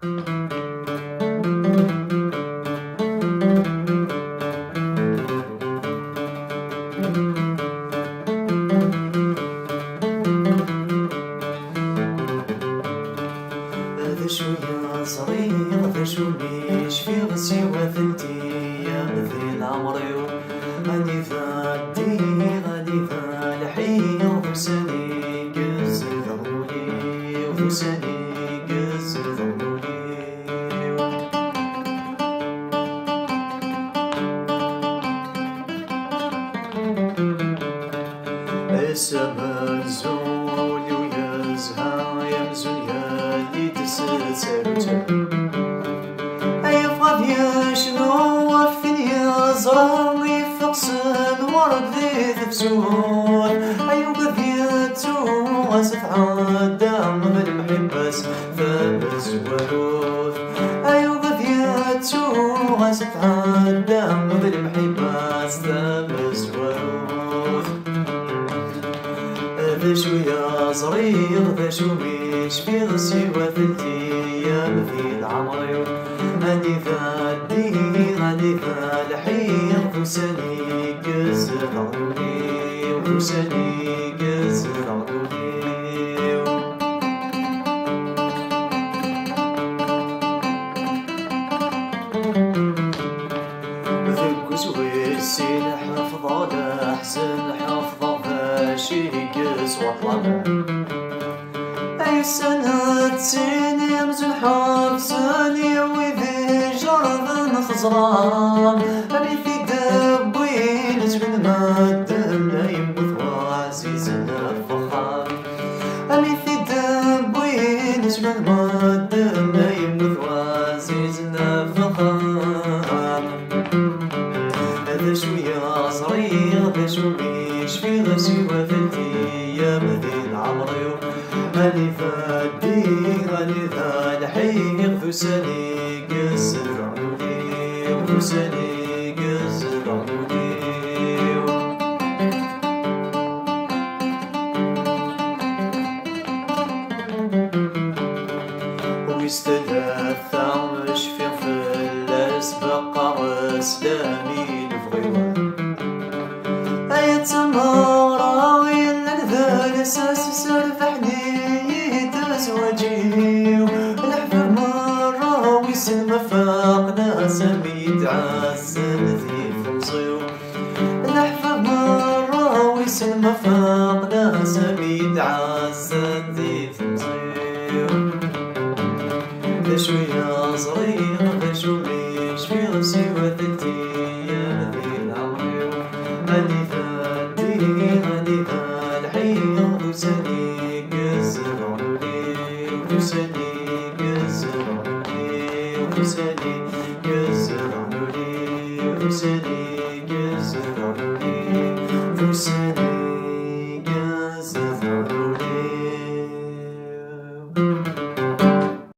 هذا شوية صغير هذا شو مش في غسي وثنتي يا مثل عمري غادي فادي غادي فالحي وفساني قز ضرولي وفساني قز ضرولي السما نزول ويزها يمزل يالي تسلسل أي فاضية شنو الثانية زرار يفقسن ورد ذي ثبسون أي قضيتو أسف عدام بالمحبس فبس وروث أي قضيتو أسف عدام بالمحبس فبس وروث هذا شوية صغير هذا شو مش في غسي وثلتي يا مثيل عمري غادي فادي غادي فالحي وفساني قز ضروري وفساني قز ضروري ذوق زويسين حفظة لحسن حفظة فاشي قز وطلب أي سنة سيني يمزل حفصاني وذي جرذ خزران أبي في دبوين زبن مادم لا يموت وعزيزنا الفخار أبي في دبوين زبن مادم لا يموت وعزيزنا الفخار هذا شوية صغير هذا شو مش في غسي وثلتي يا مثيل عمري غادي فادي غادي فالحي غفساني قز ضروري وفساني قز ضروري ويستدثى مش في فلاس بقى اسلامي الفغيوة أي تمارا ويلا ذا الاساس سرفحني تزوجي الحفر مرة ويسلم فاقنا سمي تعسل ذي فمصيو الحفر مرة ويسلم فاقنا سمي تعسل ذي فمصيو ذا شوية صغير ذا شو مش في غسي وثلتي يا مثيل عمري غادي فادي غادي فالحي وفساني قز ضروري وفساني قز ضروري وفساني قز ضروري وفساني قز ضروري